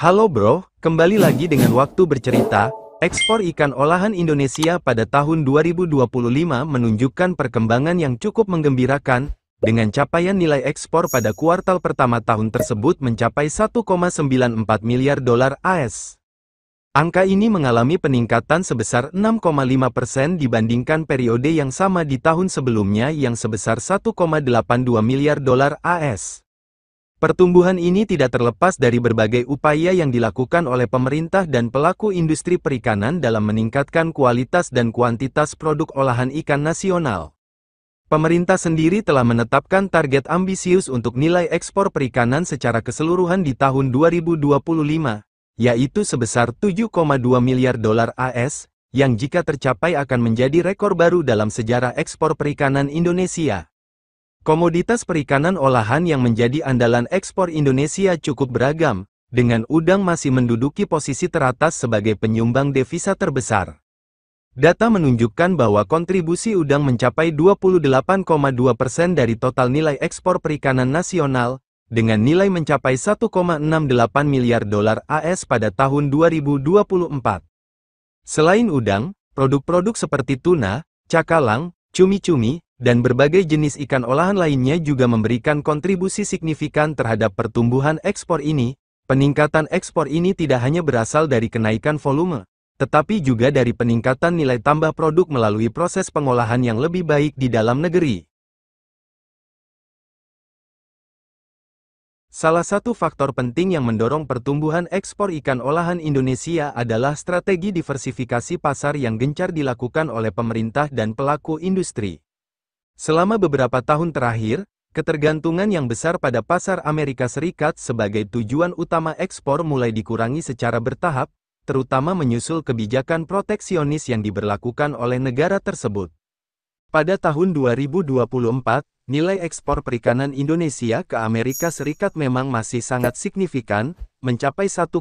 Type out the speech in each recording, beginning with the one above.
Halo bro, kembali lagi dengan waktu bercerita. Ekspor ikan olahan Indonesia pada tahun 2025 menunjukkan perkembangan yang cukup menggembirakan, dengan capaian nilai ekspor pada kuartal pertama tahun tersebut mencapai 1,94 miliar dolar AS. Angka ini mengalami peningkatan sebesar 6,5% dibandingkan periode yang sama di tahun sebelumnya yang sebesar 1,82 miliar dolar AS. Pertumbuhan ini tidak terlepas dari berbagai upaya yang dilakukan oleh pemerintah dan pelaku industri perikanan dalam meningkatkan kualitas dan kuantitas produk olahan ikan nasional. Pemerintah sendiri telah menetapkan target ambisius untuk nilai ekspor perikanan secara keseluruhan di tahun 2025, yaitu sebesar 7,2 miliar dolar AS, yang jika tercapai akan menjadi rekor baru dalam sejarah ekspor perikanan Indonesia. Komoditas perikanan olahan yang menjadi andalan ekspor Indonesia cukup beragam, dengan udang masih menduduki posisi teratas sebagai penyumbang devisa terbesar. Data menunjukkan bahwa kontribusi udang mencapai 28,2% dari total nilai ekspor perikanan nasional, dengan nilai mencapai 1,68 miliar dolar AS pada tahun 2024. Selain udang, produk-produk seperti tuna, cakalang, cumi-cumi, dan berbagai jenis ikan olahan lainnya juga memberikan kontribusi signifikan terhadap pertumbuhan ekspor ini. Peningkatan ekspor ini tidak hanya berasal dari kenaikan volume, tetapi juga dari peningkatan nilai tambah produk melalui proses pengolahan yang lebih baik di dalam negeri. Salah satu faktor penting yang mendorong pertumbuhan ekspor ikan olahan Indonesia adalah strategi diversifikasi pasar yang gencar dilakukan oleh pemerintah dan pelaku industri. Selama beberapa tahun terakhir, ketergantungan yang besar pada pasar Amerika Serikat sebagai tujuan utama ekspor mulai dikurangi secara bertahap, terutama menyusul kebijakan proteksionis yang diberlakukan oleh negara tersebut. Pada tahun 2024, nilai ekspor perikanan Indonesia ke Amerika Serikat memang masih sangat signifikan, mencapai 1,9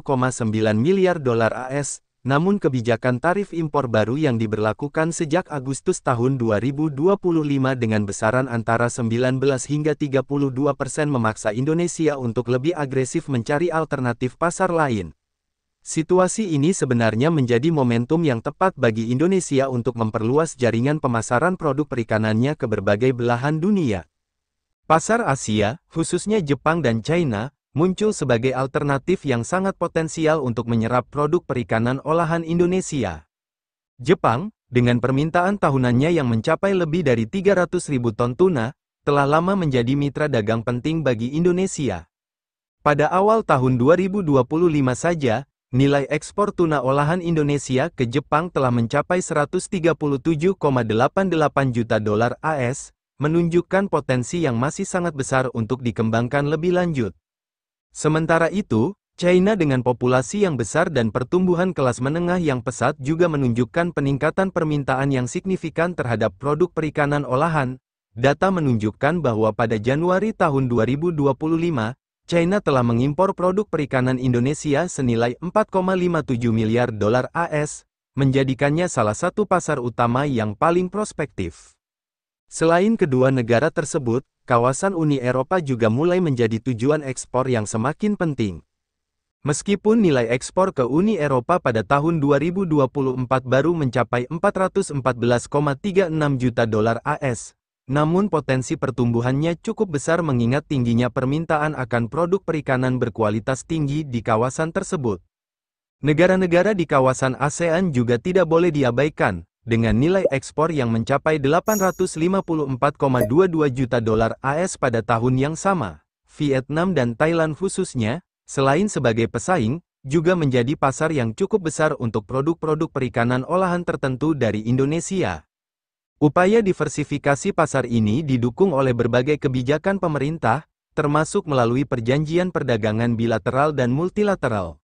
miliar dolar AS. Namun kebijakan tarif impor baru yang diberlakukan sejak Agustus tahun 2025 dengan besaran antara 19 hingga 32% memaksa Indonesia untuk lebih agresif mencari alternatif pasar lain. Situasi ini sebenarnya menjadi momentum yang tepat bagi Indonesia untuk memperluas jaringan pemasaran produk perikanannya ke berbagai belahan dunia. Pasar Asia, khususnya Jepang dan China, muncul sebagai alternatif yang sangat potensial untuk menyerap produk perikanan olahan Indonesia. Jepang, dengan permintaan tahunannya yang mencapai lebih dari 300.000 ton tuna, telah lama menjadi mitra dagang penting bagi Indonesia. Pada awal tahun 2025 saja, nilai ekspor tuna olahan Indonesia ke Jepang telah mencapai 137,88 juta dolar AS, menunjukkan potensi yang masih sangat besar untuk dikembangkan lebih lanjut. Sementara itu, China dengan populasi yang besar dan pertumbuhan kelas menengah yang pesat juga menunjukkan peningkatan permintaan yang signifikan terhadap produk perikanan olahan. Data menunjukkan bahwa pada Januari tahun 2025, China telah mengimpor produk perikanan Indonesia senilai 4,57 miliar dolar AS, menjadikannya salah satu pasar utama yang paling prospektif. Selain kedua negara tersebut, kawasan Uni Eropa juga mulai menjadi tujuan ekspor yang semakin penting. Meskipun nilai ekspor ke Uni Eropa pada tahun 2024 baru mencapai 414,36 juta dolar AS, namun potensi pertumbuhannya cukup besar mengingat tingginya permintaan akan produk perikanan berkualitas tinggi di kawasan tersebut. Negara-negara di kawasan ASEAN juga tidak boleh diabaikan, dengan nilai ekspor yang mencapai 854,22 juta dolar AS pada tahun yang sama. Vietnam dan Thailand khususnya, selain sebagai pesaing, juga menjadi pasar yang cukup besar untuk produk-produk perikanan olahan tertentu dari Indonesia. Upaya diversifikasi pasar ini didukung oleh berbagai kebijakan pemerintah, termasuk melalui perjanjian perdagangan bilateral dan multilateral.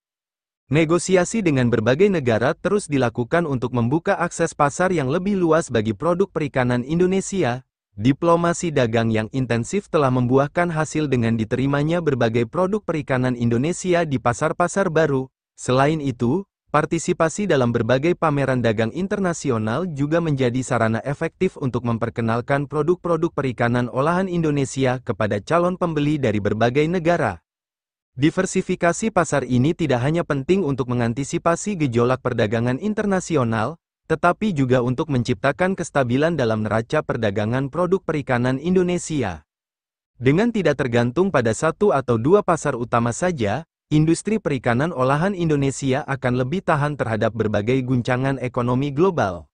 Negosiasi dengan berbagai negara terus dilakukan untuk membuka akses pasar yang lebih luas bagi produk perikanan Indonesia. Diplomasi dagang yang intensif telah membuahkan hasil dengan diterimanya berbagai produk perikanan Indonesia di pasar-pasar baru. Selain itu, partisipasi dalam berbagai pameran dagang internasional juga menjadi sarana efektif untuk memperkenalkan produk-produk perikanan olahan Indonesia kepada calon pembeli dari berbagai negara. Diversifikasi pasar ini tidak hanya penting untuk mengantisipasi gejolak perdagangan internasional, tetapi juga untuk menciptakan kestabilan dalam neraca perdagangan produk perikanan Indonesia. Dengan tidak tergantung pada satu atau dua pasar utama saja, industri perikanan olahan Indonesia akan lebih tahan terhadap berbagai guncangan ekonomi global.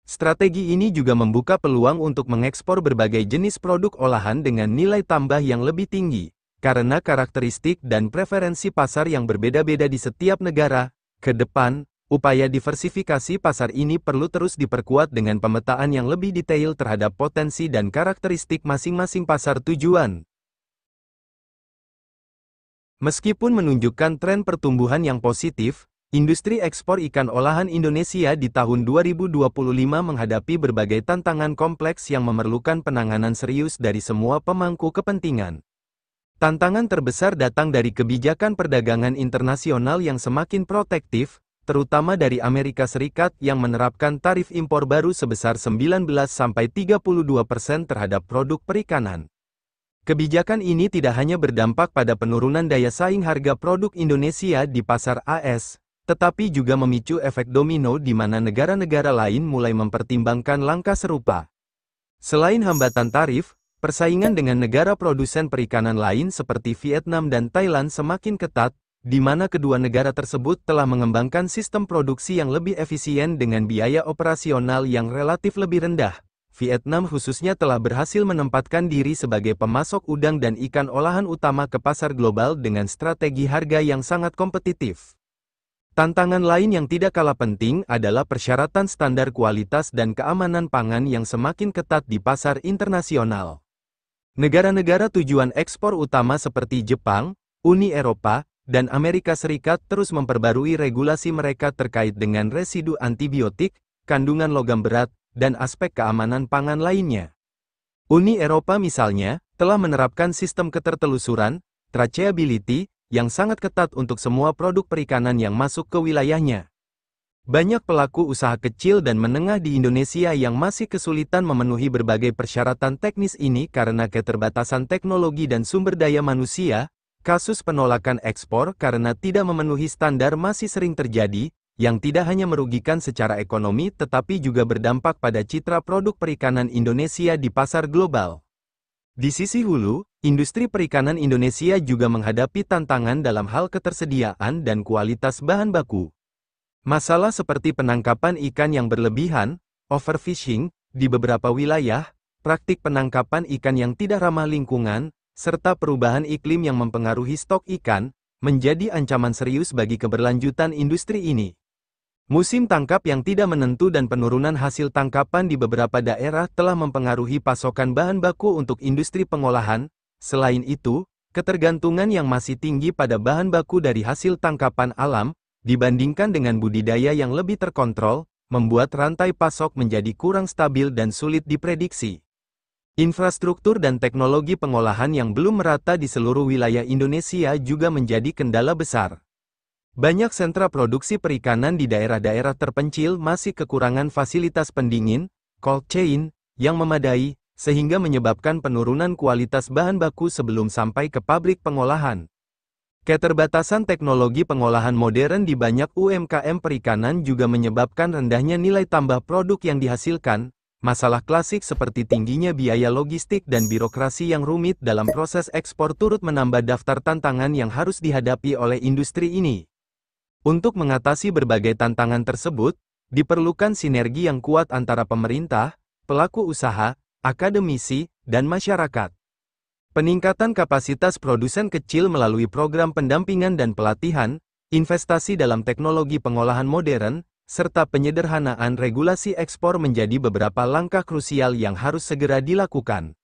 Strategi ini juga membuka peluang untuk mengekspor berbagai jenis produk olahan dengan nilai tambah yang lebih tinggi. Karena karakteristik dan preferensi pasar yang berbeda-beda di setiap negara, ke depan, upaya diversifikasi pasar ini perlu terus diperkuat dengan pemetaan yang lebih detail terhadap potensi dan karakteristik masing-masing pasar tujuan. Meskipun menunjukkan tren pertumbuhan yang positif, industri ekspor ikan olahan Indonesia di tahun 2025 menghadapi berbagai tantangan kompleks yang memerlukan penanganan serius dari semua pemangku kepentingan. Tantangan terbesar datang dari kebijakan perdagangan internasional yang semakin protektif, terutama dari Amerika Serikat yang menerapkan tarif impor baru sebesar 19–32% terhadap produk perikanan. Kebijakan ini tidak hanya berdampak pada penurunan daya saing harga produk Indonesia di pasar AS, tetapi juga memicu efek domino di mana negara-negara lain mulai mempertimbangkan langkah serupa. Selain hambatan tarif, persaingan dengan negara produsen perikanan lain seperti Vietnam dan Thailand semakin ketat, di mana kedua negara tersebut telah mengembangkan sistem produksi yang lebih efisien dengan biaya operasional yang relatif lebih rendah. Vietnam khususnya telah berhasil menempatkan diri sebagai pemasok udang dan ikan olahan utama ke pasar global dengan strategi harga yang sangat kompetitif. Tantangan lain yang tidak kalah penting adalah persyaratan standar kualitas dan keamanan pangan yang semakin ketat di pasar internasional. Negara-negara tujuan ekspor utama seperti Jepang, Uni Eropa, dan Amerika Serikat terus memperbarui regulasi mereka terkait dengan residu antibiotik, kandungan logam berat, dan aspek keamanan pangan lainnya. Uni Eropa misalnya, telah menerapkan sistem ketertelusuran, traceability, yang sangat ketat untuk semua produk perikanan yang masuk ke wilayahnya. Banyak pelaku usaha kecil dan menengah di Indonesia yang masih kesulitan memenuhi berbagai persyaratan teknis ini karena keterbatasan teknologi dan sumber daya manusia. Kasus penolakan ekspor karena tidak memenuhi standar masih sering terjadi, yang tidak hanya merugikan secara ekonomi tetapi juga berdampak pada citra produk perikanan Indonesia di pasar global. Di sisi hulu, industri perikanan Indonesia juga menghadapi tantangan dalam hal ketersediaan dan kualitas bahan baku. Masalah seperti penangkapan ikan yang berlebihan, overfishing, di beberapa wilayah, praktik penangkapan ikan yang tidak ramah lingkungan, serta perubahan iklim yang mempengaruhi stok ikan, menjadi ancaman serius bagi keberlanjutan industri ini. Musim tangkap yang tidak menentu dan penurunan hasil tangkapan di beberapa daerah telah mempengaruhi pasokan bahan baku untuk industri pengolahan. Selain itu, ketergantungan yang masih tinggi pada bahan baku dari hasil tangkapan alam, dibandingkan dengan budidaya yang lebih terkontrol, membuat rantai pasok menjadi kurang stabil dan sulit diprediksi. Infrastruktur dan teknologi pengolahan yang belum merata di seluruh wilayah Indonesia juga menjadi kendala besar. Banyak sentra produksi perikanan di daerah-daerah terpencil masih kekurangan fasilitas pendingin, cold chain, yang memadai, sehingga menyebabkan penurunan kualitas bahan baku sebelum sampai ke pabrik pengolahan. Keterbatasan teknologi pengolahan modern di banyak UMKM perikanan juga menyebabkan rendahnya nilai tambah produk yang dihasilkan. Masalah klasik seperti tingginya biaya logistik dan birokrasi yang rumit dalam proses ekspor turut menambah daftar tantangan yang harus dihadapi oleh industri ini. Untuk mengatasi berbagai tantangan tersebut, diperlukan sinergi yang kuat antara pemerintah, pelaku usaha, akademisi, dan masyarakat. Peningkatan kapasitas produsen kecil melalui program pendampingan dan pelatihan, investasi dalam teknologi pengolahan modern, serta penyederhanaan regulasi ekspor menjadi beberapa langkah krusial yang harus segera dilakukan.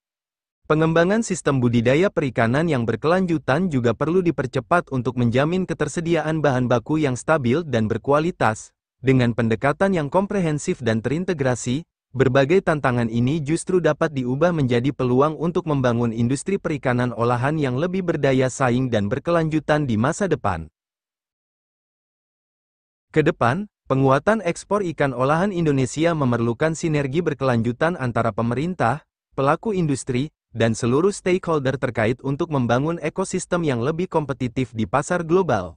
Pengembangan sistem budidaya perikanan yang berkelanjutan juga perlu dipercepat untuk menjamin ketersediaan bahan baku yang stabil dan berkualitas. Dengan pendekatan yang komprehensif dan terintegrasi, berbagai tantangan ini justru dapat diubah menjadi peluang untuk membangun industri perikanan olahan yang lebih berdaya saing dan berkelanjutan di masa depan. Kedepan, penguatan ekspor ikan olahan Indonesia memerlukan sinergi berkelanjutan antara pemerintah, pelaku industri, dan seluruh stakeholder terkait untuk membangun ekosistem yang lebih kompetitif di pasar global.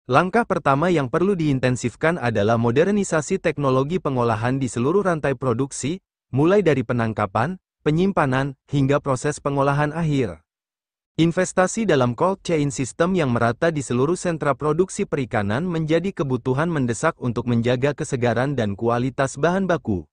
Langkah pertama yang perlu diintensifkan adalah modernisasi teknologi pengolahan di seluruh rantai produksi, mulai dari penangkapan, penyimpanan, hingga proses pengolahan akhir. Investasi dalam cold chain system yang merata di seluruh sentra produksi perikanan menjadi kebutuhan mendesak untuk menjaga kesegaran dan kualitas bahan baku.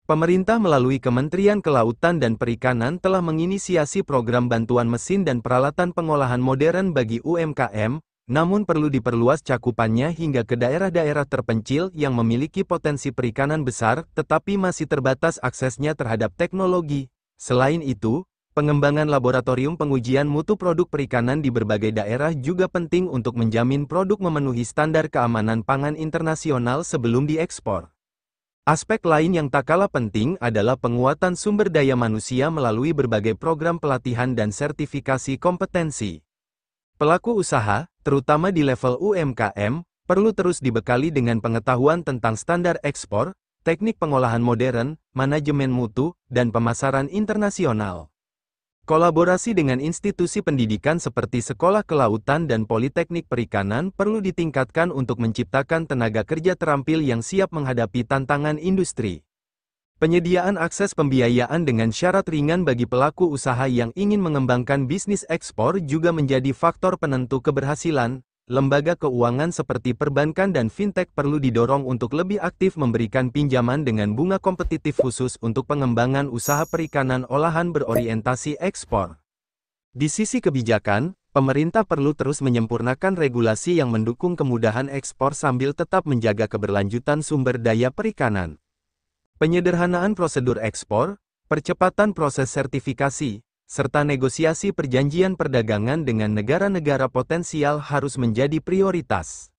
Pemerintah melalui Kementerian Kelautan dan Perikanan telah menginisiasi program bantuan mesin dan peralatan pengolahan modern bagi UMKM, namun perlu diperluas cakupannya hingga ke daerah-daerah terpencil yang memiliki potensi perikanan besar, tetapi masih terbatas aksesnya terhadap teknologi. Selain itu, pengembangan laboratorium pengujian mutu produk perikanan di berbagai daerah juga penting untuk menjamin produk memenuhi standar keamanan pangan internasional sebelum diekspor. Aspek lain yang tak kalah penting adalah penguatan sumber daya manusia melalui berbagai program pelatihan dan sertifikasi kompetensi. Pelaku usaha, terutama di level UMKM, perlu terus dibekali dengan pengetahuan tentang standar ekspor, teknik pengolahan modern, manajemen mutu, dan pemasaran internasional. Kolaborasi dengan institusi pendidikan seperti Sekolah Kelautan dan Politeknik Perikanan perlu ditingkatkan untuk menciptakan tenaga kerja terampil yang siap menghadapi tantangan industri. Penyediaan akses pembiayaan dengan syarat ringan bagi pelaku usaha yang ingin mengembangkan bisnis ekspor juga menjadi faktor penentu keberhasilan. Lembaga keuangan seperti perbankan dan fintech perlu didorong untuk lebih aktif memberikan pinjaman dengan bunga kompetitif khusus untuk pengembangan usaha perikanan olahan berorientasi ekspor. Di sisi kebijakan, pemerintah perlu terus menyempurnakan regulasi yang mendukung kemudahan ekspor sambil tetap menjaga keberlanjutan sumber daya perikanan. Penyederhanaan prosedur ekspor, percepatan proses sertifikasi, serta negosiasi perjanjian perdagangan dengan negara-negara potensial harus menjadi prioritas.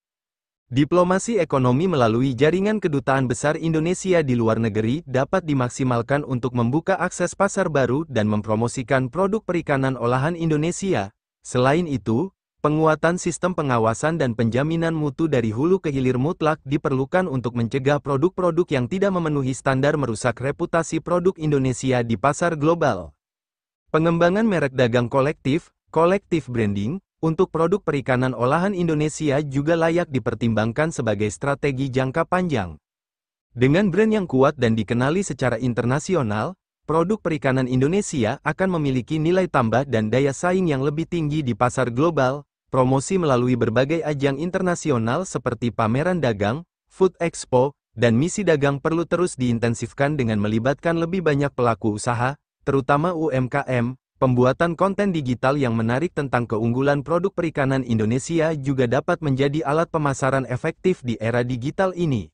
Diplomasi ekonomi melalui jaringan kedutaan besar Indonesia di luar negeri dapat dimaksimalkan untuk membuka akses pasar baru dan mempromosikan produk perikanan olahan Indonesia. Selain itu, penguatan sistem pengawasan dan penjaminan mutu dari hulu ke hilir mutlak diperlukan untuk mencegah produk-produk yang tidak memenuhi standar merusak reputasi produk Indonesia di pasar global. Pengembangan merek dagang kolektif, collective branding, untuk produk perikanan olahan Indonesia juga layak dipertimbangkan sebagai strategi jangka panjang. Dengan brand yang kuat dan dikenali secara internasional, produk perikanan Indonesia akan memiliki nilai tambah dan daya saing yang lebih tinggi di pasar global. Promosi melalui berbagai ajang internasional seperti pameran dagang, food expo, dan misi dagang perlu terus diintensifkan dengan melibatkan lebih banyak pelaku usaha, terutama UMKM. Pembuatan konten digital yang menarik tentang keunggulan produk perikanan Indonesia juga dapat menjadi alat pemasaran efektif di era digital ini.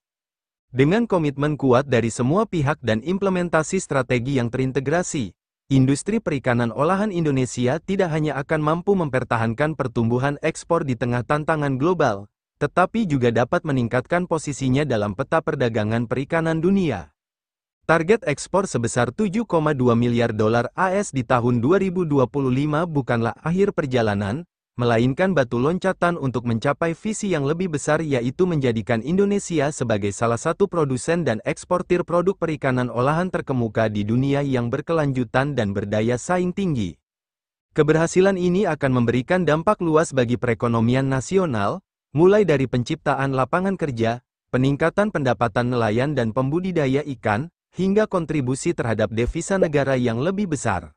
Dengan komitmen kuat dari semua pihak dan implementasi strategi yang terintegrasi, industri perikanan olahan Indonesia tidak hanya akan mampu mempertahankan pertumbuhan ekspor di tengah tantangan global, tetapi juga dapat meningkatkan posisinya dalam peta perdagangan perikanan dunia. Target ekspor sebesar 7,2 miliar dolar AS di tahun 2025 bukanlah akhir perjalanan, melainkan batu loncatan untuk mencapai visi yang lebih besar, yaitu menjadikan Indonesia sebagai salah satu produsen dan eksportir produk perikanan olahan terkemuka di dunia yang berkelanjutan dan berdaya saing tinggi. Keberhasilan ini akan memberikan dampak luas bagi perekonomian nasional, mulai dari penciptaan lapangan kerja, peningkatan pendapatan nelayan dan pembudidaya ikan, hingga kontribusi terhadap devisa negara yang lebih besar.